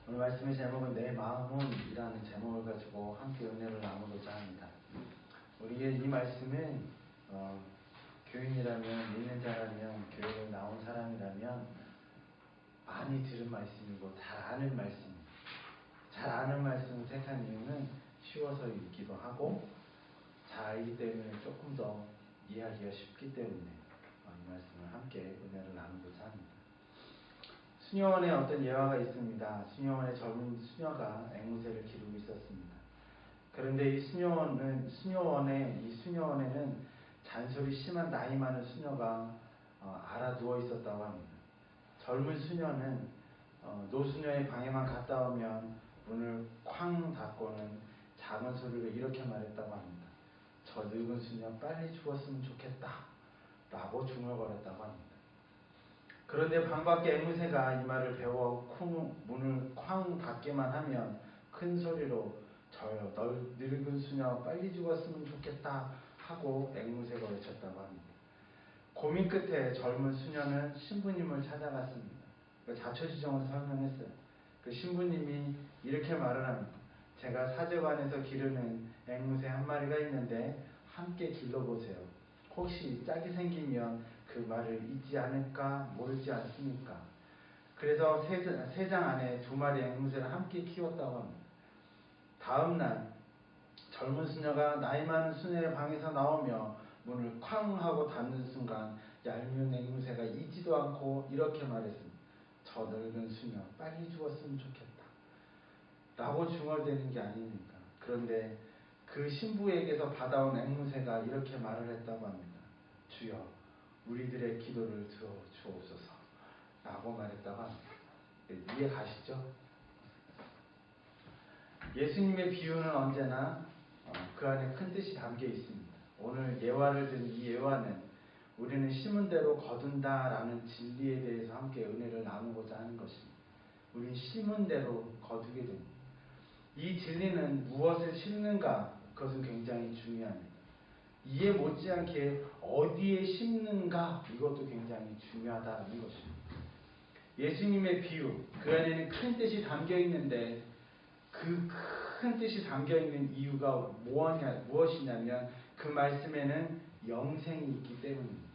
오늘 말씀의 제목은 내 마음은 이라는 제목을 가지고 함께 은혜를 나누고자 합니다. 우리의 이 말씀은 교인이라면, 믿는 자라면, 교회를 나온 사람이라면 많이 들은 말씀이고 잘 아는 말씀입니다. 잘 아는 말씀을 택한 이유는 쉬워서 읽기도 하고 잘 알기 때문에 조금 더 이해하기가 쉽기 때문에 이 말씀을 함께 은혜를 나누고자 합니다. 수녀원에 어떤 예화가 있습니다. 수녀원에 젊은 수녀가 앵무새를 기르고 있었습니다. 그런데 이 수녀원에는 잔소리 심한 나이 많은 수녀가 알아누워 있었다고 합니다. 젊은 수녀는 노수녀의 방에만 갔다 오면 문을 쾅 닫고는 작은 소리로 이렇게 말했다고 합니다. 저 늙은 수녀 빨리 죽었으면 좋겠다 라고 중얼거렸다고 합니다. 그런데 방 밖에 앵무새가 이 말을 배워 문을 쾅 닫기만 하면 큰 소리로 저요 늙은 수녀 빨리 죽었으면 좋겠다 하고 앵무새가 외쳤다고 합니다. 고민 끝에 젊은 수녀는 신부님을 찾아갔습니다. 자초지종을 설명했어요. 그 신부님이 이렇게 말을 합니다. 제가 사제관에서 기르는 앵무새 한 마리가 있는데 함께 길러보세요. 혹시 짝이 생기면 그 말을 잊지 않을까 모르지 않습니까? 그래서 세 장 안에 2마리 앵무새를 함께 키웠다고 합니다. 다음 날 젊은 수녀가 나이 많은 수녀의 방에서 나오며 문을 쾅 하고 닫는 순간 얄미운 앵무새가 잊지도 않고 이렇게 말했습니다. 저 늙은 수녀 빨리 죽었으면 좋겠다 라고 중얼대는 게 아닙니까? 그런데 그 신부에게서 받아온 앵무새가 이렇게 말을 했다고 합니다. 주여 우리들의 기도를 들어주옵소서 라고 말했다고 합니다. 이해 가시죠? 예수님의 비유는 언제나 그 안에 큰 뜻이 담겨 있습니다. 오늘 예화를 든 이 예화는 우리는 심은 대로 거둔다라는 진리에 대해서 함께 은혜를 나누고자 하는 것입니다. 우리는 심은 대로 거두게 됩니다. 이 진리는 무엇을 심는가 그것은 굉장히 중요합니다. 이에 못지않게 어디에 심는가 이것도 굉장히 중요하다는 것입니다. 예수님의 비유 그 안에는 큰 뜻이 담겨 있는데 그 큰 뜻이 담겨 있는 이유가 무엇이냐면 그 말씀에는 영생이 있기 때문입니다.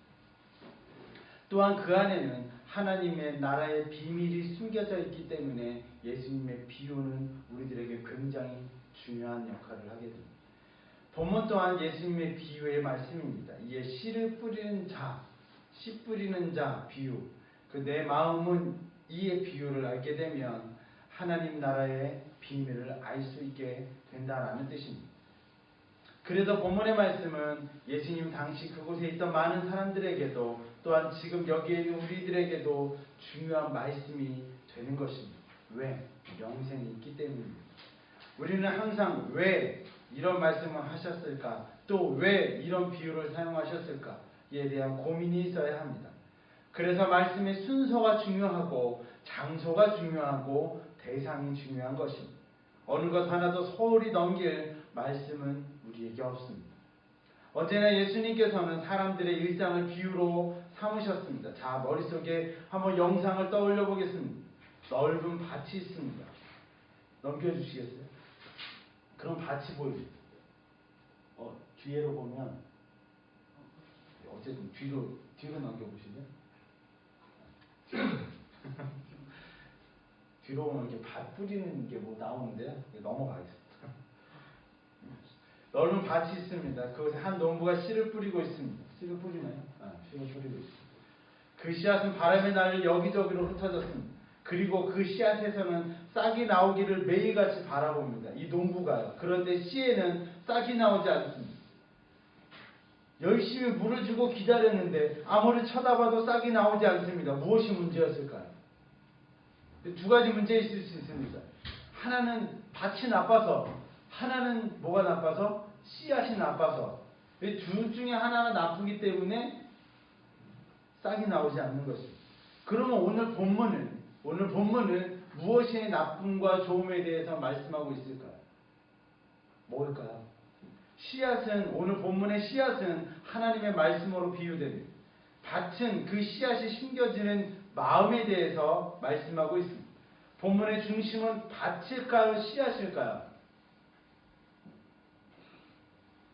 또한 그 안에는 하나님의 나라의 비밀이 숨겨져 있기 때문에 예수님의 비유는 우리들에게 굉장히 중요한 역할을 하게 됩니다. 본문 또한 예수님의 비유의 말씀입니다. 이에 씨를 뿌리는 자, 씨 뿌리는 자 비유, 그 내 마음은 이의 비유를 알게 되면 하나님 나라의 비밀을 알 수 있게 된다라는 뜻입니다. 그래서 본문의 말씀은 예수님 당시 그곳에 있던 많은 사람들에게도 또한 지금 여기에 있는 우리들에게도 중요한 말씀이 되는 것입니다. 왜? 영생이 있기 때문입니다. 우리는 항상 왜 이런 말씀을 하셨을까? 또 왜 이런 비유를 사용하셨을까?에 대한 고민이 있어야 합니다. 그래서 말씀의 순서가 중요하고 장소가 중요하고 대상이 중요한 것입니다. 어느 것 하나도 소홀히 넘길 말씀은 우리에게 없습니다. 언제나 예수님께서는 사람들의 일상을 비유로 삼으셨습니다. 자, 머릿속에 한번 영상을 떠올려 보겠습니다. 넓은 밭이 있습니다. 넘겨주시겠어요? 그럼 밭이 보이죠. 뒤로 보면 어쨌든 뒤로 넘겨보시면 뒤로 보면 이렇게 밭 뿌리는 게 뭐 나오는데요. 넘어가겠습니다. 넓은 밭이 있습니다. 그곳에 한 농부가 씨를 뿌리고 있습니다. 씨를 뿌리나요? 씨를 뿌리고 있습니다. 그 씨앗은 바람에 날려 여기저기로 흩어졌습니다. 그리고 그 씨앗에서는 싹이 나오기를 매일같이 바라봅니다. 이 농부가요. 그런데 씨에는 싹이 나오지 않습니다. 열심히 물을 주고 기다렸는데 아무리 쳐다봐도 싹이 나오지 않습니다. 무엇이 문제였을까요? 2가지 문제 있을 수 있습니다. 하나는 밭이 나빠서, 하나는 뭐가 나빠서? 씨앗이 나빠서. 둘 중에 하나가 나쁘기 때문에 싹이 나오지 않는 것입니다. 그러면 오늘 본문은 무엇이 나쁨과 좋음에 대해서 말씀하고 있을까요? 뭘까요? 씨앗은, 오늘 본문의 씨앗은 하나님의 말씀으로 비유됩니다. 밭은 그 씨앗이 심겨지는 마음에 대해서 말씀하고 있습니다. 본문의 중심은 밭일까요? 씨앗일까요?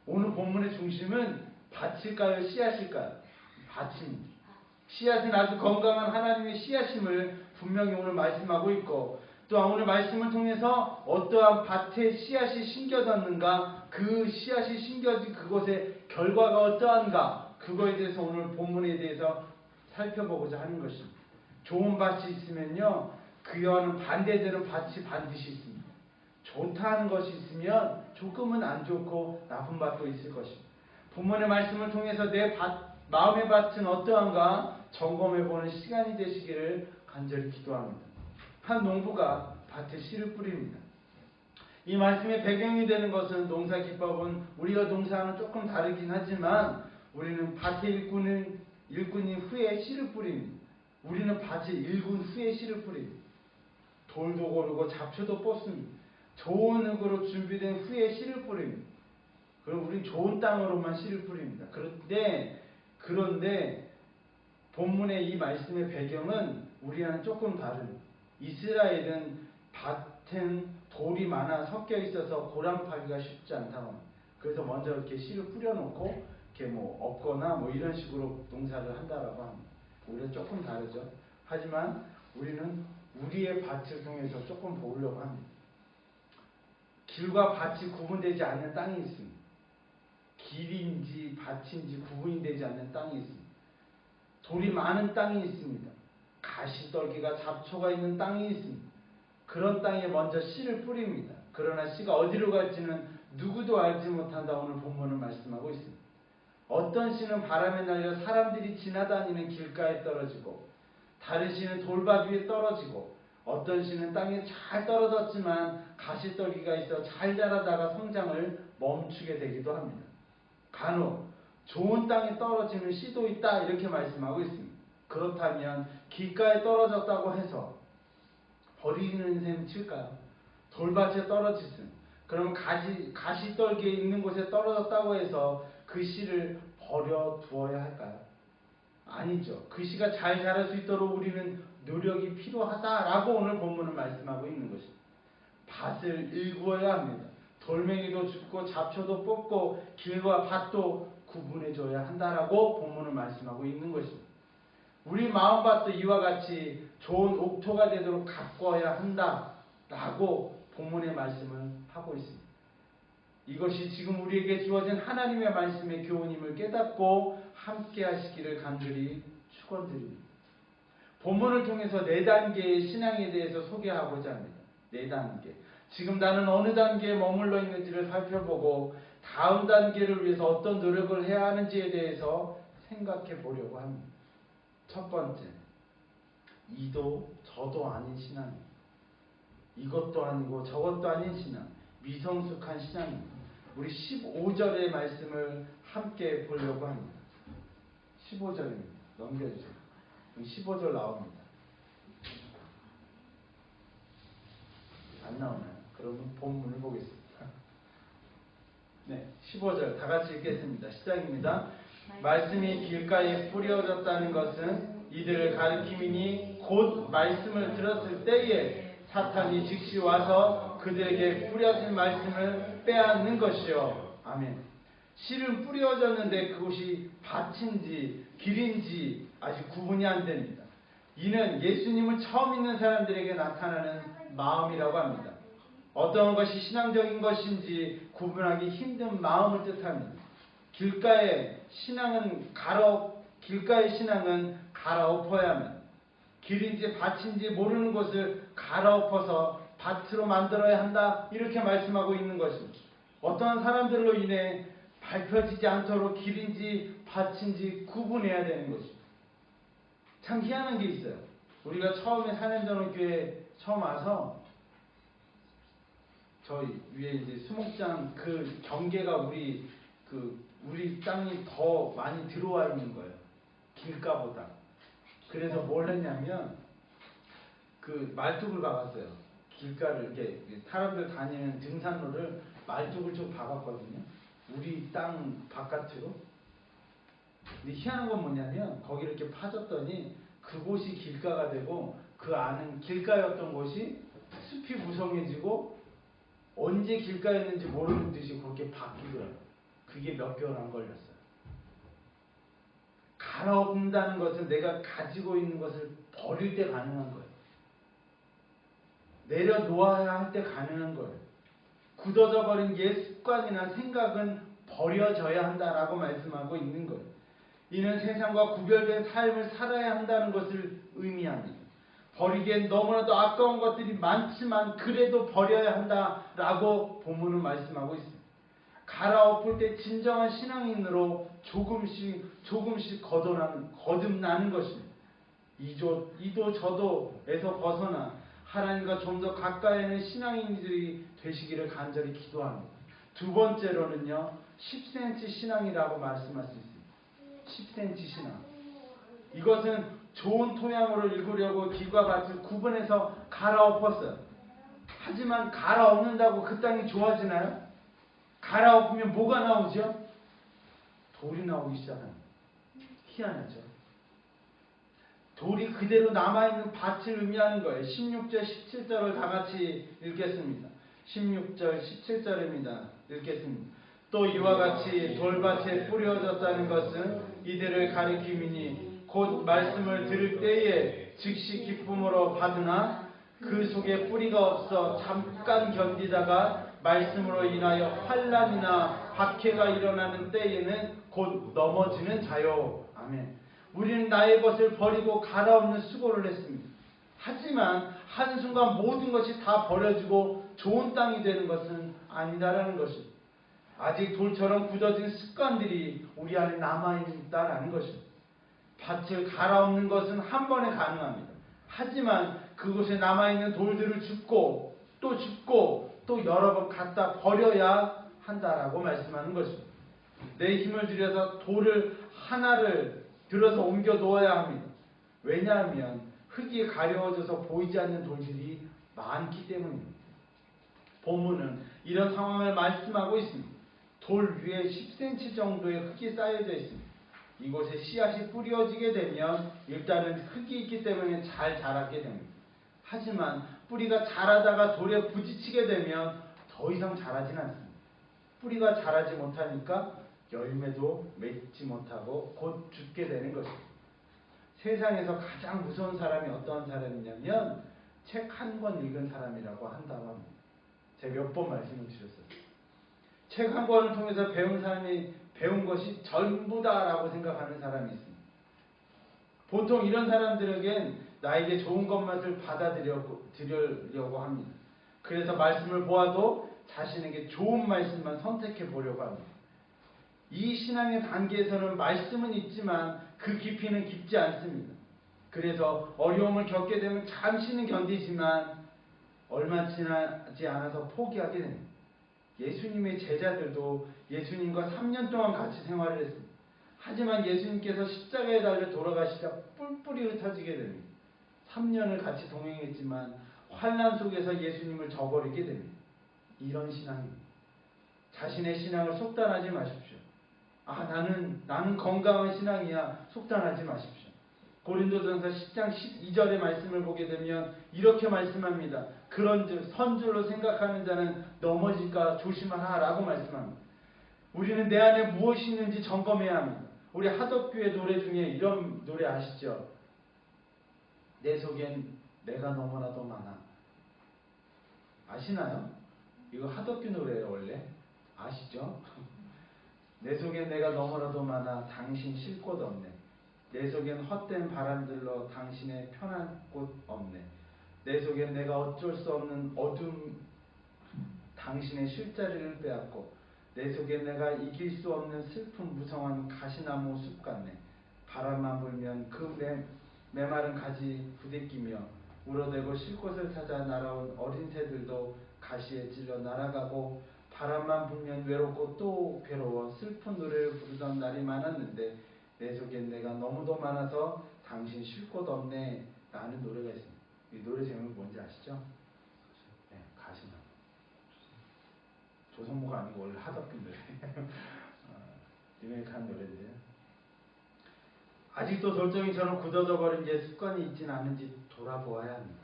오늘 본문의 중심은 밭일까요? 씨앗일까요? 밭입니다. 씨앗은 아주 건강한 하나님의 씨앗임을 분명히 오늘 말씀하고 있고, 또한 오늘 말씀을 통해서 어떠한 밭에 씨앗이 심겨졌는가, 그 씨앗이 심겨진 그곳의 결과가 어떠한가, 그거에 대해서 오늘 본문에 대해서 살펴보고자 하는 것입니다. 좋은 밭이 있으면요, 그와는 반대대로 밭이 반드시 있습니다. 좋다 하는 것이 있으면 조금은 안 좋고 나쁜 밭도 있을 것입니다. 본문의 말씀을 통해서 내 마음의 밭은 어떠한가 점검해보는 시간이 되시기를 간절히 기도합니다. 한 농부가 밭에 씨를 뿌립니다. 이 말씀의 배경이 되는 것은 농사 기법은 우리가 농사하는 조금 다르긴 하지만 우리는 밭에 일꾼인 후에 씨를 뿌립니다. 우리는 밭에 일군 후에 씨를 뿌립니다. 돌도 고르고 잡초도 뽑습니다. 좋은 흙으로 준비된 후에 씨를 뿌립니다. 그럼 우린 좋은 땅으로만 씨를 뿌립니다. 그런데 본문의 이 말씀의 배경은 우리와는 조금 다릅니다. 이스라엘은 밭은 돌이 많아 섞여 있어서 고랑 파기가 쉽지 않다고 합니다. 그래서 먼저 이렇게 씨를 뿌려놓고 이렇게 엎거나 이런 식으로 농사를 한다라고 합니다. 우리는 조금 다르죠. 하지만 우리는 우리의 밭을 통해서 조금 보려고 합니다. 길과 밭이 구분되지 않는 땅이 있습니다. 길인지 밭인지 구분이 되지 않는 땅이 있습니다. 돌이 많은 땅이 있습니다. 가시떨기가 잡초가 있는 땅이 있습니다. 그런 땅에 먼저 씨를 뿌립니다. 그러나 씨가 어디로 갈지는 누구도 알지 못한다. 오늘 본문은 말씀하고 있습니다. 어떤 씨는 바람에 날려 사람들이 지나다니는 길가에 떨어지고, 다른 씨는 돌밭 위에 떨어지고, 어떤 씨는 땅에 잘 떨어졌지만 가시떨기가 있어 잘 자라다가 성장을 멈추게 되기도 합니다. 간혹 좋은 땅에 떨어지는 씨도 있다, 이렇게 말씀하고 있습니다. 그렇다면 길가에 떨어졌다고 해서 버리는 셈 칠까요? 돌밭에 떨어지든, 그럼 가시떨기에 있는 곳에 떨어졌다고 해서 그 씨를 버려두어야 할까요? 아니죠. 그 씨가 잘 자랄 수 있도록 우리는 노력이 필요하다라고 오늘 본문은 말씀하고 있는 것입니다. 밭을 일구어야 합니다. 돌멩이도 줍고 잡초도 뽑고 길과 밭도 구분해줘야 한다라고 본문은 말씀하고 있는 것입니다. 우리 마음밭도 이와 같이 좋은 옥토가 되도록 가꿔야 한다라고 본문의 말씀을 하고 있습니다. 이것이 지금 우리에게 주어진 하나님의 말씀의 교훈임을 깨닫고 함께 하시기를 간절히 축원드립니다. 본문을 통해서 4단계의 신앙에 대해서 소개하고자 합니다. 4단계. 지금 나는 어느 단계에 머물러 있는지를 살펴보고 다음 단계를 위해서 어떤 노력을 해야 하는지에 대해서 생각해 보려고 합니다. 첫 번째, 이도 저도 아닌 신앙입니다. 이것도 아니고 저것도 아닌 신앙, 미성숙한 신앙입니다. 우리 15절의 말씀을 함께 보려고 합니다. 15절입니다. 넘겨주세요. 15절 나옵니다. 안 나오나요? 그러면 본문을 보겠습니다. 네, 15절 다 같이 읽겠습니다. 시작입니다. 말씀이 길가에 뿌려졌다는 것은 이들을 가리킴이니 곧 말씀을 들었을 때에 사탄이 즉시 와서 그들에게 뿌려진 말씀을 빼앗는 것이요. 아멘. 씨는 뿌려졌는데 그곳이 밭인지 길인지 아직 구분이 안 됩니다. 이는 예수님을 처음 믿는 사람들에게 나타나는 마음이라고 합니다. 어떤 것이 신앙적인 것인지 구분하기 힘든 마음을 뜻합니다. 길가의 신앙은 갈아엎어야 합니다. 길인지 밭인지 모르는 것을 갈아엎어서 밭으로 만들어야 한다, 이렇게 말씀하고 있는 것입니다. 어떠한 사람들로 인해 밝혀지지 않도록 길인지 밭인지 구분해야 되는 것입니다. 참 희한한 게 있어요. 우리가 처음에 사냄전원교회 처음 와서 저 위에 이제 수목장 그 경계가 우리 땅이 더 많이 들어와 있는 거예요. 길가보다. 그래서 뭘 했냐면 그 말뚝을 박았어요. 길가를 이렇게 사람들 다니는 등산로를 말뚝을 좀 박았거든요. 우리 땅 바깥으로. 근데 희한한 건 뭐냐면 거기를 이렇게 파줬더니 그곳이 길가가 되고 그 안은 길가였던 곳이 숲이 무성해지고 언제 길가였는지 모르는 듯이 그렇게 바뀌더라고요. 그게 몇 개월 안 걸렸어요. 갈아엎는다는 것은 내가 가지고 있는 것을 버릴 때 가능한 거예요. 내려놓아야 할 때 가능한 거예요. 굳어져 버린 옛 습관이나 생각은 버려져야 한다라고 말씀하고 있는 거예요. 이는 세상과 구별된 삶을 살아야 한다는 것을 의미합니다. 버리기엔 너무나도 아까운 것들이 많지만 그래도 버려야 한다라고 본문은 말씀하고 있습니다. 갈아엎을 때 진정한 신앙인으로 조금씩 거듭나는 것입니다. 이도 저도에서 벗어나 하나님과 좀 더 가까이 있는 신앙인들이 되시기를 간절히 기도합니다. 두 번째로는요, 10cm 신앙이라고 말씀할 수 있습니다. 10cm 신앙. 이것은 좋은 토양으로 읽으려고 길과 밭을 구분해서 갈아엎었어요. 하지만 갈아엎는다고 그 땅이 좋아지나요? 갈아엎으면 뭐가 나오죠? 돌이 나오기 시작합니다. 희한하죠? 돌이 그대로 남아있는 밭을 의미하는 거예요. 16절, 17절을 다 같이 읽겠습니다. 16절, 17절입니다. 읽겠습니다. 또 이와 같이 돌밭에 뿌려졌다는 것은 이들을 가리킴이니 곧 말씀을 들을 때에 즉시 기쁨으로 받으나 그 속에 뿌리가 없어 잠깐 견디다가 말씀으로 인하여 환난이나 박해가 일어나는 때에는 곧 넘어지는 자요. 아멘. 우리는 나의 것을 버리고 갈아엎는 수고를 했습니다. 하지만 한순간 모든 것이 다 버려지고 좋은 땅이 되는 것은 아니다라는 것입니다. 아직 돌처럼 굳어진 습관들이 우리 안에 남아있다라는 것입니다. 밭을 갈아엎는 것은 한 번에 가능합니다. 하지만 그곳에 남아있는 돌들을 줍고 또 여러 번 갖다 버려야 한다라고 말씀하는 것입니다. 내 힘을 들여서 돌을 하나를 들어서 옮겨 놓아야 합니다. 왜냐하면 흙이 가려워져서 보이지 않는 돌들이 많기 때문입니다. 본문은 이런 상황을 말씀하고 있습니다. 돌 위에 10cm 정도의 흙이 쌓여져 있습니다. 이곳에 씨앗이 뿌려지게 되면 일단은 흙이 있기 때문에 잘 자라게 됩니다. 하지만 뿌리가 자라다가 돌에 부딪히게 되면 더 이상 자라지는 않습니다. 뿌리가 자라지 못하니까 열매도 맺지 못하고 곧 죽게 되는 것입니다. 세상에서 가장 무서운 사람이 어떠한 사람이냐면 책 한 권 읽은 사람이라고 한다고 합니다. 제가 몇 번 말씀을 드렸어요. 책 한 권을 통해서 배운 사람이 배운 것이 전부다라고 생각하는 사람이 있습니다. 보통 이런 사람들에겐 나에게 좋은 것만을 받아들이려고 합니다. 그래서 말씀을 보아도 자신에게 좋은 말씀만 선택해 보려고 합니다. 이 신앙의 단계에서는 말씀은 있지만 그 깊이는 깊지 않습니다. 그래서 어려움을 겪게 되면 잠시는 견디지만 얼마 지나지 않아서 포기하게 됩니다. 예수님의 제자들도 예수님과 3년 동안 같이 생활을 했습니다. 하지만 예수님께서 십자가에 달려 돌아가시자 뿔뿔이 흩어지게 됩니다. 3년을 같이 동행했지만 환난 속에서 예수님을 저버리게 됩니다. 이런 신앙입니다. 자신의 신앙을 속단하지 마십시오. 나는 건강한 신앙이야. 속단하지 마십시오. 고린도전서 10장 12절의 말씀을 보게 되면 이렇게 말씀합니다. 그런즉 선줄로 생각하는 자는 넘어질까 조심하라 라고 말씀합니다. 우리는 내 안에 무엇이 있는지 점검해야 합니다. 우리 하덕교의 노래 중에 이런 노래 아시죠? 내 속엔 내가 너무나도 많아. 아시나요? 이거 하덕교 노래예요 원래. 아시죠? 내 속엔 내가 너무나도 많아 당신 쉴 곳 없네. 내 속엔 헛된 바람들로 당신의 편한 곳 없네. 내 속엔 내가 어쩔 수 없는 어둠 당신의 쉴 자리를 빼앗고 내 속엔 내가 이길 수 없는 슬픈 무성한 가시나무 숲 같네. 바람만 불면 그 메마른 가지 부대끼며 울어대고 쉴 곳을 찾아 날아온 어린 새들도 가시에 찔려 날아가고 바람만 불면 외롭고 또 괴로워 슬픈 노래를 부르던 날이 많았는데 내 속엔 내가 너무도 많아서 당신 쉴 곳 없네 라는 노래가 있습니다. 이 노래 제목이 뭔지 아시죠? 네, 가시나무. 조성모가 아니고 원래 하덕근 노래. 리메이크한 노래인데요. 아직도 돌덩이처럼 굳어져 버린 제 습관이 있지는 않은지 돌아보아야 합니다.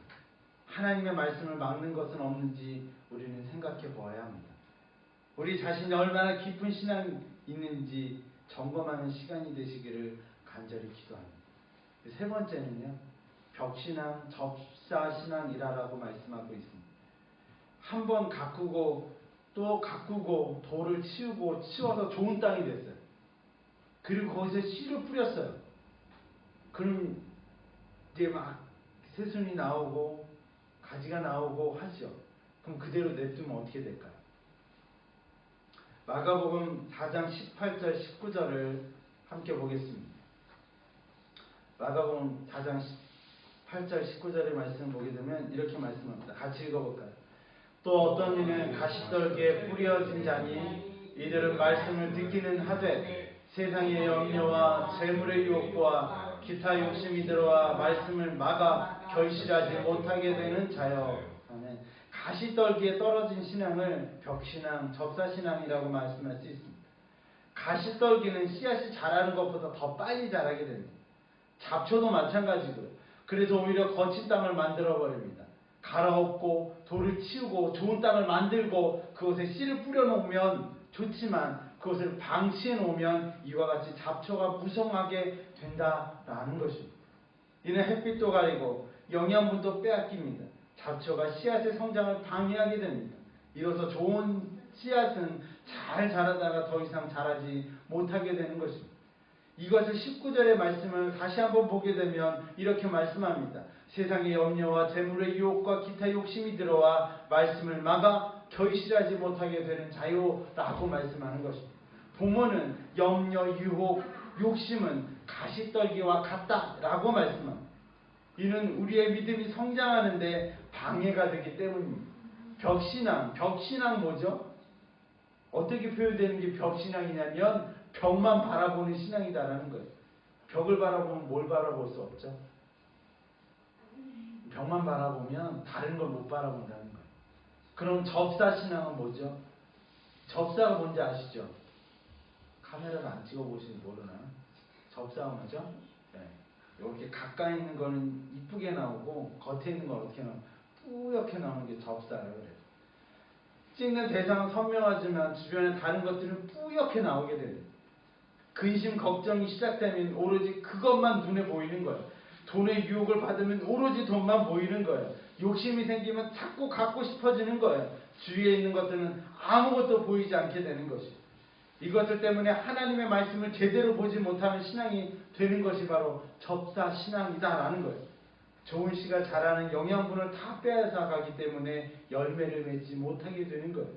하나님의 말씀을 막는 것은 없는지 우리는 생각해 보아야 합니다. 우리 자신이 얼마나 깊은 신앙이 있는지 점검하는 시간이 되시기를 간절히 기도합니다. 세 번째는요, 벽신앙, 접사신앙이라고 말씀하고 있습니다. 한번 가꾸고 또 가꾸고 돌을 치워서 좋은 땅이 됐어요. 그리고 거기서 씨를 뿌렸어요. 그럼 이제 막 새순이 나오고 가지가 나오고 하죠. 그럼 그대로 냅두면 어떻게 될까요? 마가복음 4장 18절 19절을 함께 보겠습니다. 마가복음 4장 18절 19절의 말씀을 보게 되면 이렇게 말씀합니다. 같이 읽어볼까요? 또 어떤 이는 가시떨기에 뿌려진 자니 이들은 말씀을 듣기는 하되 세상의 염려와 재물의 유혹과 기타 욕심이 들어와 말씀을 막아 결실하지 못하게 되는 자여. 아멘. 가시떨기에 떨어진 신앙을 벽신앙, 접사신앙이라고 말씀할 수 있습니다. 가시떨기는 씨앗이 자라는 것보다 더 빨리 자라게 됩니다. 잡초도 마찬가지고요. 그래서 오히려 거친 땅을 만들어버립니다. 갈아엎고 돌을 치우고 좋은 땅을 만들고 그곳에 씨를 뿌려놓으면 좋지만 그것을 방치해 놓으면 이와 같이 잡초가 무성하게 된다라는 것입니다. 이는 햇빛도 가리고 영양분도 빼앗깁니다. 잡초가 씨앗의 성장을 방해하게 됩니다. 이로써 좋은 씨앗은 잘 자라다가 더 이상 자라지 못하게 되는 것입니다. 이것을 19절의 말씀을 다시 한번 보게 되면 이렇게 말씀합니다. 세상의 염려와 재물의 유혹과 기타 욕심이 들어와 말씀을 막아 결실하지 못하게 되는 자요라고 말씀하는 것입니다. 부모는 염려, 유혹, 욕심은 가시떨기와 같다라고 말씀합니다. 이는 우리의 믿음이 성장하는데 방해가 되기 때문입니다. 벽신앙 뭐죠? 어떻게 표현되는 게 벽신앙이냐면 벽만 바라보는 신앙이다라는 거예요. 벽을 바라보면 뭘 바라볼 수 없죠? 벽만 바라보면 다른 걸 못 바라본다는 거예요. 그럼 접사신앙은 뭐죠? 접사가 뭔지 아시죠? 카메라를 안 찍어보시면 모르나? 접사가 뭐죠? 네. 이렇게 가까이 있는 거는 이쁘게 나오고 겉에 있는 건 어떻게 나오고 뿌옇게 나오는 게 접사라고 그래요. 찍는 대상은 선명하지만 주변에 다른 것들은 뿌옇게 나오게 됩니다. 근심, 걱정이 시작되면 오로지 그것만 눈에 보이는 거예요. 돈의 유혹을 받으면 오로지 돈만 보이는 거예요. 욕심이 생기면 자꾸 갖고 싶어지는 거예요. 주위에 있는 것들은 아무것도 보이지 않게 되는 것이에요. 이것들 때문에 하나님의 말씀을 제대로 보지 못하는 신앙이 되는 것이 바로 접사신앙이다라는 거예요. 좋은 씨가 자라는 영양분을 다 빼앗아 가기 때문에 열매를 맺지 못하게 되는 거예요.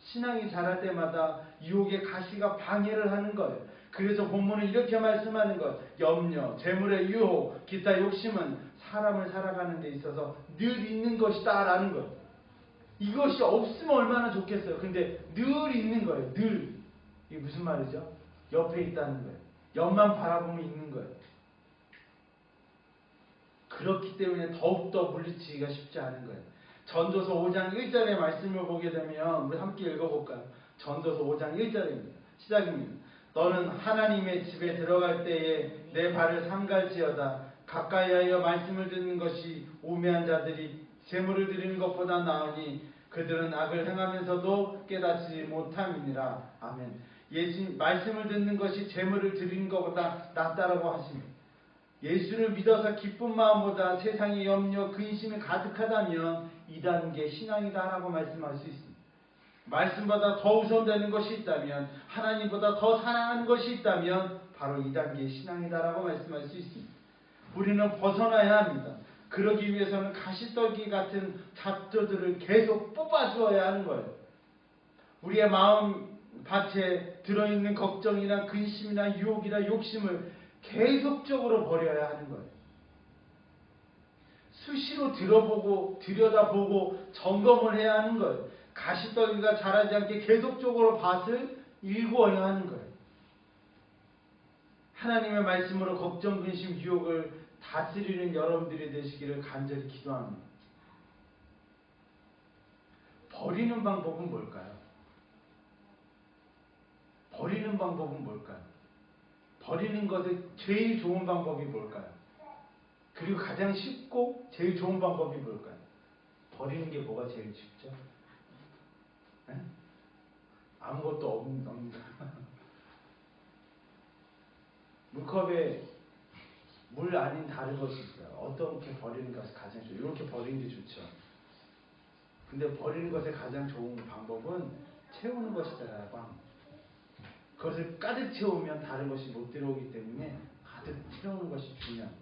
신앙이 자랄 때마다 유혹의 가시가 방해를 하는 거예요. 그래서 본문은 이렇게 말씀하는 것, 염려, 재물의 유혹, 기타 욕심은 사람을 살아가는 데 있어서 늘 있는 것이다 라는 거예요. 이것이 없으면 얼마나 좋겠어요. 근데 늘 있는 거예요. 늘. 이게 무슨 말이죠? 옆에 있다는 거예요. 옆만 바라보면 있는 거예요. 그렇기 때문에 더욱더 물리치기가 쉽지 않은 거예요. 전도서 5장 1절의 말씀을 보게 되면 우리 함께 읽어볼까요? 전도서 5장 1절입니다. 시작입니다. 너는 하나님의 집에 들어갈 때에 내 발을 삼갈지어다. 가까이하여 말씀을 듣는 것이 우매한 자들이 재물을 드리는 것보다 나으니 그들은 악을 행하면서도 깨닫지 못함이니라. 아멘. 예수 말씀을 듣는 것이 재물을 드리는 것보다 낫다라고 하십니다. 예수를 믿어서 기쁜 마음보다 세상의 염려, 근심이 가득하다면 2단계 신앙이다라고 말씀할 수 있습니다. 말씀보다 더 우선되는 것이 있다면, 하나님보다 더 사랑하는 것이 있다면 바로 2단계 신앙이다라고 말씀할 수 있습니다. 우리는 벗어나야 합니다. 그러기 위해서는 가시떨기 같은 잡초들을 계속 뽑아주어야 하는 거예요. 우리의 마음 밭에 들어있는 걱정이나 근심이나 유혹이나 욕심을 계속적으로 버려야 하는 거예요. 수시로 들여다보고 점검을 해야 하는 거예요. 가시떨기가 자라지 않게 계속적으로 밭을 일구어야 하는 거예요. 하나님의 말씀으로 걱정, 근심, 유혹을 다스리는 여러분들이 되시기를 간절히 기도합니다. 버리는 방법은 뭘까요? 버리는 방법은 뭘까요? 버리는 것의 제일 좋은 방법이 뭘까요? 그리고 가장 쉽고 제일 좋은 방법이 뭘까요? 버리는 게 뭐가 제일 쉽죠? 네? 아무것도 없는 물컵에 물 아닌 다른 것이 있어요. 어떻게 버리는 것이 가장 좋아요? 이렇게 버리는 게 좋죠. 근데 버리는 것의 가장 좋은 방법은 채우는 것이다라고 합니다. 그것을 가득 채우면 다른 것이 못 들어오기 때문에 가득 채우는 것이 중요합니다.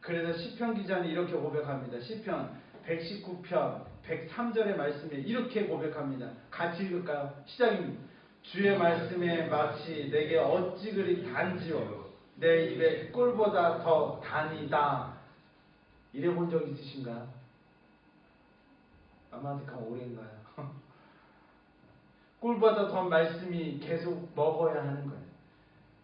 그래서 시편 기자는 이렇게 고백합니다. 시편 119편 103절의 말씀에 이렇게 고백합니다. 같이 읽을까요? 시작입니다. 주의 말씀에 마치 내게 어찌 그리 단지요 내 입에 꿀보다 더 단이다. 이래 본 적 있으신가요? 아마도 오래인가요? 꿀보다 더 말씀이 계속 먹어야 하는 거예요.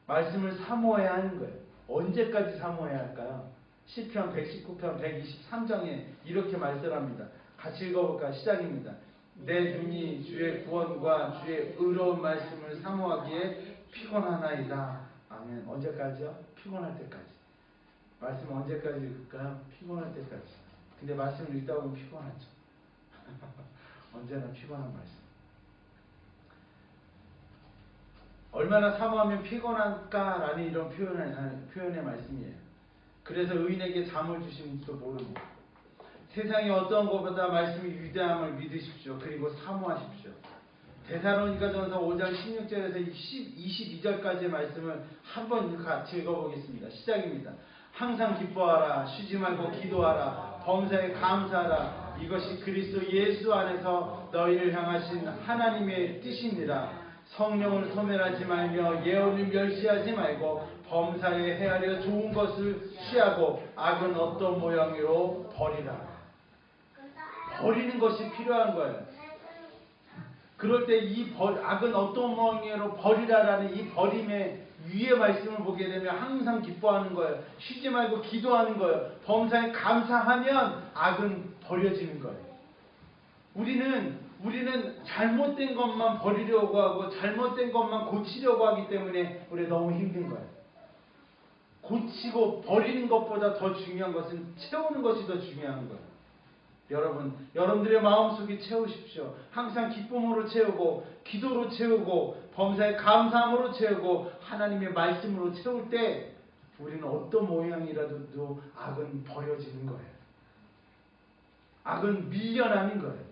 말씀을 사모해야 하는 거예요. 언제까지 사모해야 할까요? 시편 119편 123장에 이렇게 말씀합니다. 같이 읽어볼까? 시작입니다. 내 눈이 주의 구원과 주의 의로운 말씀을 사모하기에 피곤하나이다. 아멘. 언제까지요? 피곤할 때까지. 말씀 언제까지 읽을까요? 피곤할 때까지. 근데 말씀을 읽다 보면 피곤하죠. 언제나 피곤한 말씀. 얼마나 사모하면 피곤할까라는 이런 표현의 말씀이에요. 그래서 의인에게 잠을 주심도 모르고 세상의 어떤 것보다 말씀이 위대함을 믿으십시오. 그리고 사모하십시오. 데살로니가전서 5장 16절에서 22절까지의 말씀을 한번 같이 읽어보겠습니다. 시작입니다. 항상 기뻐하라. 쉬지 말고 기도하라. 범사에 감사하라. 이것이 그리스도 예수 안에서 너희를 향하신 하나님의 뜻이니라. 성령을 소멸하지 말며 예언을 멸시하지 말고 범사에 헤아려 좋은 것을 취하고 악은 어떤 모양으로 버리라. 버리는 것이 필요한 거예요. 그럴 때 이 악은 어떤 모양으로 버리라라는 이 버림의 위의 말씀을 보게 되면 항상 기뻐하는 거예요. 쉬지 말고 기도하는 거예요. 범사에 감사하면 악은 버려지는 거예요. 우리는 잘못된 것만 버리려고 하고 잘못된 것만 고치려고 하기 때문에 우리 너무 힘든 거예요. 고치고 버리는 것보다 더 중요한 것은 채우는 것이 더 중요한 거예요. 여러분들의 마음속에 채우십시오. 항상 기쁨으로 채우고 기도로 채우고 범사에 감사함으로 채우고 하나님의 말씀으로 채울 때 우리는 어떤 모양이라도 악은 버려지는 거예요. 악은 밀려나는 거예요.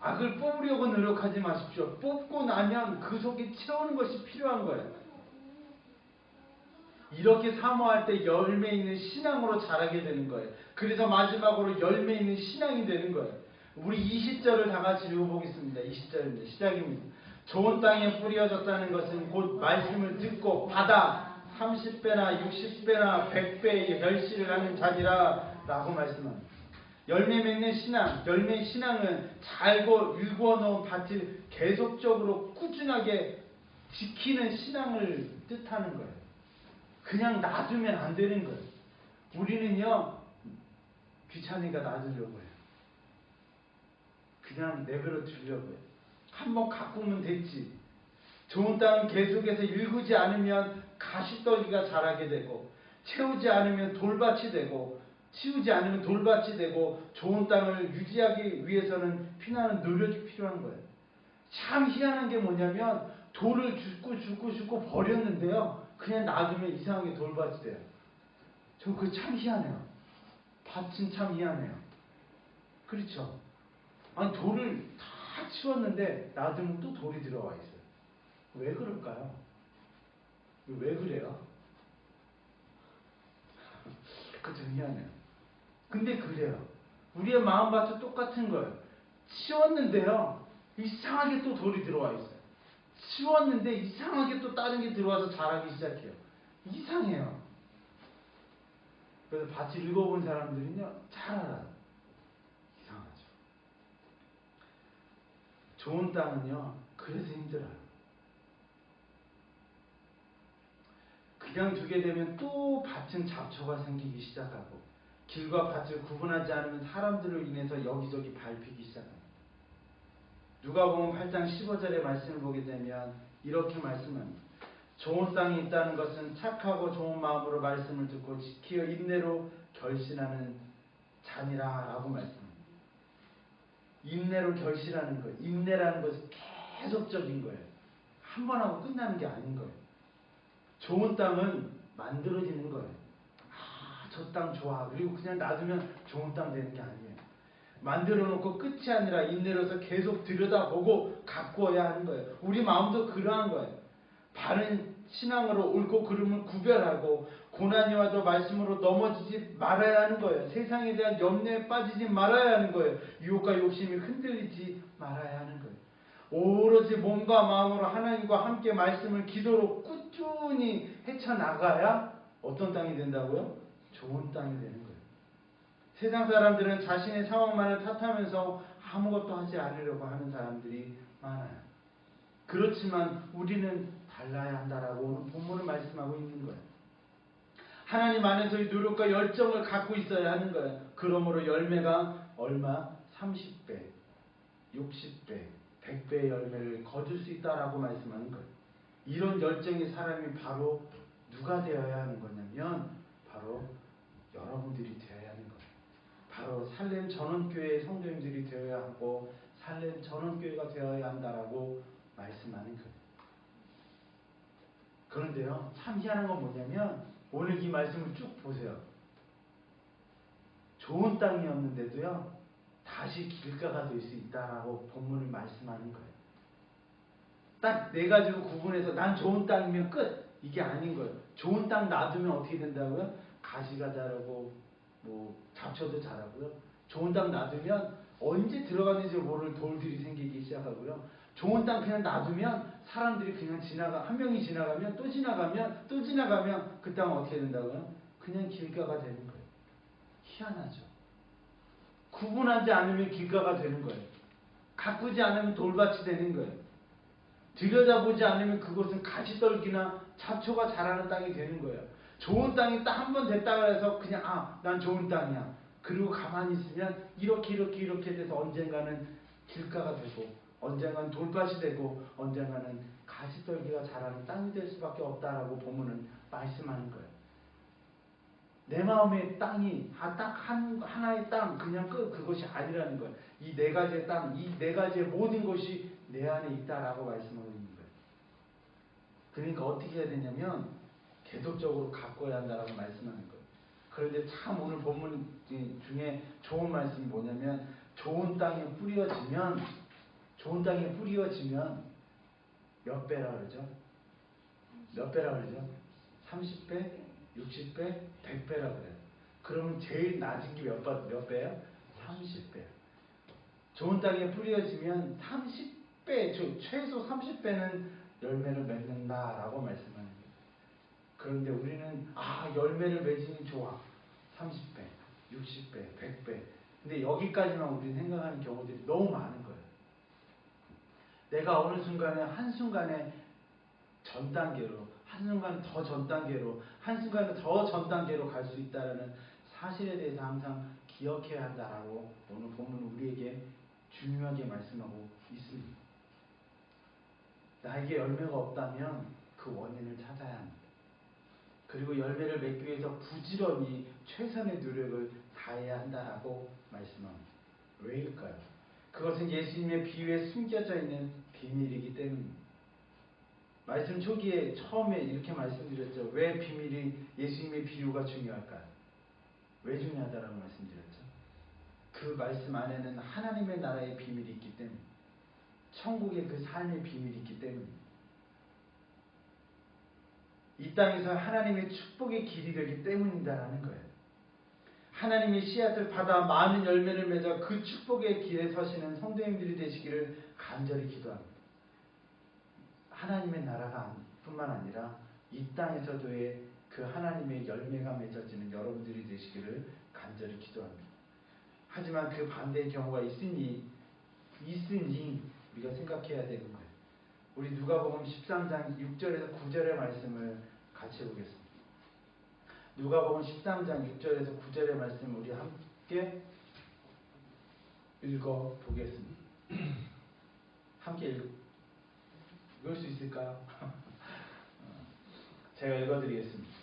악을 뽑으려고 노력하지 마십시오. 뽑고 나면 그 속에 채우는 것이 필요한 거예요. 이렇게 사모할 때 열매 있는 신앙으로 자라게 되는 거예요. 그래서 마지막으로 열매 있는 신앙이 되는 거예요. 우리 20절을 다 같이 읽어보겠습니다. 20절입니다. 시작입니다. 좋은 땅에 뿌려졌다는 것은 곧 말씀을 듣고 받아 30배나 60배나 100배의 멸시를 하는 자니라 라고 말씀합니다. 열매 맺는 신앙, 열매 신앙은 잘고 일궈놓은 밭을 계속적으로 꾸준하게 지키는 신앙을 뜻하는 거예요. 그냥 놔두면 안 되는 거예요. 우리는요, 귀찮으니까 놔두려고 해요. 그냥 내버려 두려고 해요. 한번 가꾸면 됐지. 좋은 땅은 계속해서 일구지 않으면 가시떨기가 자라게 되고, 채우지 않으면 돌밭이 되고, 치우지 않으면 돌밭이 되고, 좋은 땅을 유지하기 위해서는 피나는 노력이 필요한 거예요. 참 희한한 게 뭐냐면 돌을 줍고 버렸는데요. 그냥 놔두면 이상하게 돌밭이 돼요. 저 그거 참 희한해요. 밭은 참 희한해요. 그렇죠? 아니 돌을 다 치웠는데 놔두면 또 돌이 들어와 있어요. 왜 그럴까요? 왜 그래요? 그거 좀 희한해요. 근데 그래요. 우리의 마음밭도 똑같은 거예요. 치웠는데요. 이상하게 또 돌이 들어와 있어요. 치웠는데 이상하게 또 다른 게 들어와서 자라기 시작해요. 이상해요. 그래서 밭을 읽어본 사람들은요, 잘 알아요. 이상하죠. 좋은 땅은요, 그래서 힘들어요. 그냥 두게 되면 또 밭은 잡초가 생기기 시작하고, 길과 밭을 구분하지 않으면 사람들로 인해서 여기저기 밟히기 시작합니다. 누가복음 8장 15절의 말씀을 보게 되면 이렇게 말씀합니다. 좋은 땅이 있다는 것은 착하고 좋은 마음으로 말씀을 듣고 지키어 인내로 결신하는 자니라라고 말씀합니다. 인내로 결실하는 거예요. 인내라는 것은 계속적인 거예요. 한 번 하고 끝나는 게 아닌 거예요. 좋은 땅은 만들어지는 거예요. 아, 저 땅 좋아. 그리고 그냥 놔두면 좋은 땅 되는 게 아니에요. 만들어 놓고 끝이 아니라 인내로서 계속 들여다보고 가꾸어야 하는 거예요. 우리 마음도 그러한 거예요. 바른 신앙으로 옳고 그름을 구별하고 고난이 와도 말씀으로 넘어지지 말아야 하는 거예요. 세상에 대한 염려에 빠지지 말아야 하는 거예요. 유혹과 욕심이 흔들리지 말아야 하는 거예요. 오로지 몸과 마음으로 하나님과 함께 말씀을 기도로 꾸준히 헤쳐나가야 어떤 땅이 된다고요? 좋은 땅이 되는 거예요. 세상 사람들은 자신의 상황만을 탓하면서 아무것도 하지 않으려고 하는 사람들이 많아요. 그렇지만 우리는 달라야 한다라고 오늘 본문을 말씀하고 있는 거예요. 하나님 안에서의 노력과 열정을 갖고 있어야 하는 거예요. 그러므로 열매가 얼마? 30배, 60배, 100배의 열매를 거둘 수 있다라고 말씀하는 거예요. 이런 열정의 사람이 바로 누가 되어야 하는 거냐면 바로 여러분들이 되어야 하는 거예요. 바로 살렘 전원교회의 성도님들이 되어야 하고 살렘 전원교회가 되어야 한다라고 말씀하는 거예요. 그런데요, 참 희한한 건 뭐냐면 오늘 이 말씀을 쭉 보세요. 좋은 땅이었는데도요, 다시 길가가 될 수 있다라고 본문을 말씀하는 거예요. 딱 네 가지로 구분해서 난 좋은 땅이면 끝! 이게 아닌 거예요. 좋은 땅 놔두면 어떻게 된다고요? 가시가 자라고 뭐 잡초도 자라고요. 좋은 땅 놔두면 언제 들어갔는지 모를 돌들이 생기기 시작하고요. 좋은 땅 그냥 놔두면 사람들이 그냥 한 명이 지나가면 또 지나가면 또 지나가면 그 땅은 어떻게 된다고요? 그냥 길가가 되는 거예요. 희한하죠. 구분하지 않으면 길가가 되는 거예요. 가꾸지 않으면 돌밭이 되는 거예요. 들여다보지 않으면 그곳은 가시떨기나 잡초가 자라는 땅이 되는 거예요. 좋은 땅이 딱 한 번 됐다 그래서 그냥 난 좋은 땅이야. 그리고 가만히 있으면 이렇게 돼서 언젠가는 길가가 되고 언젠가는 돌밭이 되고 언젠가는 가시떨기가 자라는 땅이 될 수밖에 없다라고 본문은 말씀하는 거예요. 내 마음의 땅이 딱 하나의 땅 그냥 그것이 아니라는 거예요. 이 네 가지의 땅, 이 네 가지의 모든 것이 내 안에 있다라고 말씀하고 있는 거예요. 그러니까 어떻게 해야 되냐면 계속적으로 가꿔야 한다라고 말씀하는 거예요. 그런데 참 오늘 본문 중에 좋은 말씀이 뭐냐면 좋은 땅에 뿌려지면 몇 배라 그러죠? 몇 배라 그러죠? 30배, 60배, 100배라 그래요. 그러면 제일 낮은 게 몇 배예요? 30배. 좋은 땅에 뿌려지면 30배, 최소 30배는 열매를 맺는다라고 말씀하는 거예요. 그런데 우리는 열매를 맺으니 좋아. 30배, 60배, 100배. 근데 여기까지만 우리는 생각하는 경우들이 너무 많은 거예요. 내가 어느 순간에 한순간에 전 단계로, 한순간 더 전 단계로, 한순간에 더 전 단계로 갈 수 있다는 사실에 대해서 항상 기억해야 한다라고 오늘 본문은 우리에게 중요하게 말씀하고 있습니다. 나에게 열매가 없다면 그 원인을 찾아야 합니다. 그리고 열매를 맺기 위해서 부지런히 최선의 노력을 다해야 한다라고 말씀합니다. 왜일까요? 그것은 예수님의 비유에 숨겨져 있는 비밀이기 때문입니다. 말씀 초기에 처음에 이렇게 말씀드렸죠. 왜 비밀이 예수님의 비유가 중요할까요? 왜 중요하다라고 말씀드렸죠? 그 말씀 안에는 하나님의 나라의 비밀이 있기 때문에 천국의 그 삶의 비밀이 있기 때문입니다. 이 땅에서 하나님의 축복의 길이 되기 때문이다라는 거예요. 하나님의 씨앗을 받아 많은 열매를 맺어 그 축복의 길에 서시는 성도님들이 되시기를 간절히 기도합니다. 하나님의 나라가 뿐만 아니라 이 땅에서도의 그 하나님의 열매가 맺어지는 여러분들이 되시기를 간절히 기도합니다. 하지만 그 반대의 경우가 있으니 우리가 생각해야 되는 거예요. 우리 누가복음 13장 6절에서 9절의 말씀을 같이 보겠습니다. 누가복음 13장 6절에서 9절의 말씀 우리 함께 읽어 보겠습니다. 함께 읽을 수 있을까요? 제가 읽어드리겠습니다.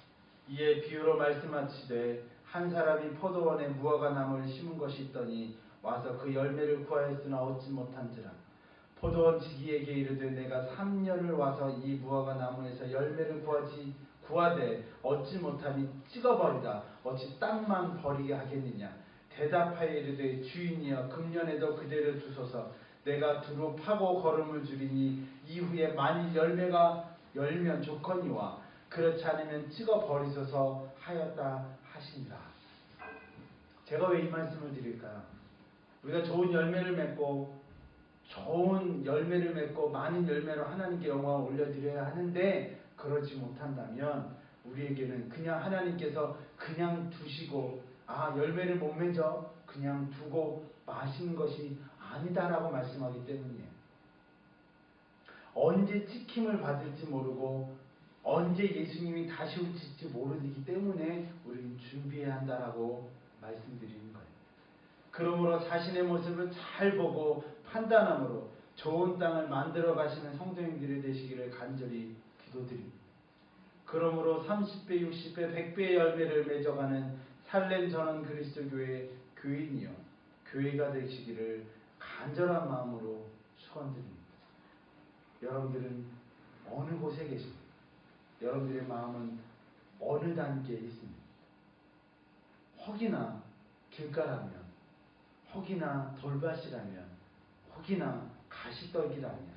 이에 비유로 말씀하시되 한 사람이 포도원에 무화과 나무를 심은 것이 있더니 와서 그 열매를 구하였으나 얻지 못한지라. 포도원 지기에게 이르되 내가 3년을 와서 이 무화과 나무에서 열매를 구하되 얻지 못하니 찍어버리라. 어찌 땅만 버리게 하겠느냐. 대답하여 이르되 주인이여 금년에도 그대로 두소서. 내가 두루 파고 거름을 줄이니 이후에 만일 열매가 열면 좋거니와 그렇지 않으면 찍어버리소서 하였다 하시니라. 제가 왜 이 말씀을 드릴까요? 우리가 좋은 열매를 맺고 많은 열매로 하나님께 영광을 올려드려야 하는데 그러지 못한다면 우리에게는 그냥 하나님께서 그냥 두시고 열매를 못 맺어 그냥 두고 마시는 것이 아니다라고 말씀하기 때문이에요. 언제 찍힘을 받을지 모르고 언제 예수님이 다시 오실지 모르기 때문에 우리는 준비해야 한다라고 말씀드리는 거예요. 그러므로 자신의 모습을 잘 보고 판단함으로 좋은 땅을 만들어 가시는 성도님들이 되시기를 간절히 기도드립니다. 그러므로 30배, 60배, 100배의 열매를 맺어가는 살렘 전원 그리스도 교회의 교인이요 교회가 되시기를 간절한 마음으로 축원드립니다. 여러분들은 어느 곳에 계십니까? 여러분들의 마음은 어느 단계에 있습니까? 혹이나 길가라면, 혹이나 돌밭이라면, 혹이나 가시떨기라면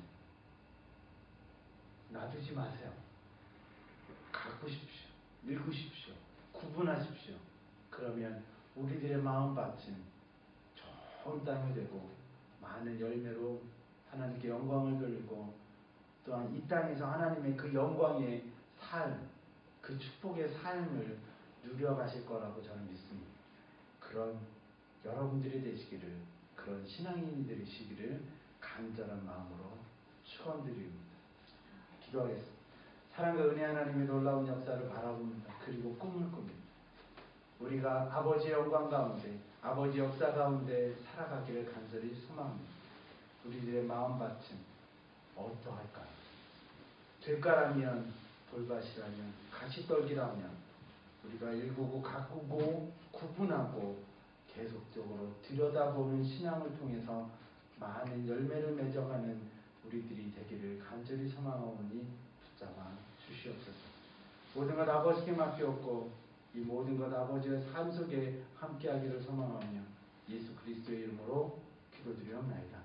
놔두지 마세요. 가꾸십시오. 읽으십시오. 구분하십시오. 그러면 우리들의 마음밭은 좋은 땅이 되고 많은 열매로 하나님께 영광을 돌리고 또한 이 땅에서 하나님의 그 영광의 삶, 그 축복의 삶을 누려가실 거라고 저는 믿습니다. 그런 여러분들이 되시기를, 그런 신앙인이 되시기를 간절한 마음으로 축원드립니다. 기도하겠습니다. 사랑과 은혜 하나님의 놀라운 역사를 바라봅니다. 그리고 꿈을 꿉니다. 우리가 아버지의 영광 가운데, 아버지 역사 가운데 살아가기를 간절히 소망합니다. 우리들의 마음밭은 어떠할까요? 들가라면, 돌밭이라면, 가시떨기라면 우리가 일구고 가꾸고 구분하고 계속적으로 들여다보는 신앙을 통해서 많은 열매를 맺어가는 우리들이 되기를 간절히 소망하오니 붙잡아 주시옵소서. 모든 것 아버지께 맡겼고 이 모든 것 아버지의 삶 속에 함께하기를 소망하며 예수 그리스도의 이름으로 기도드리옵나이다.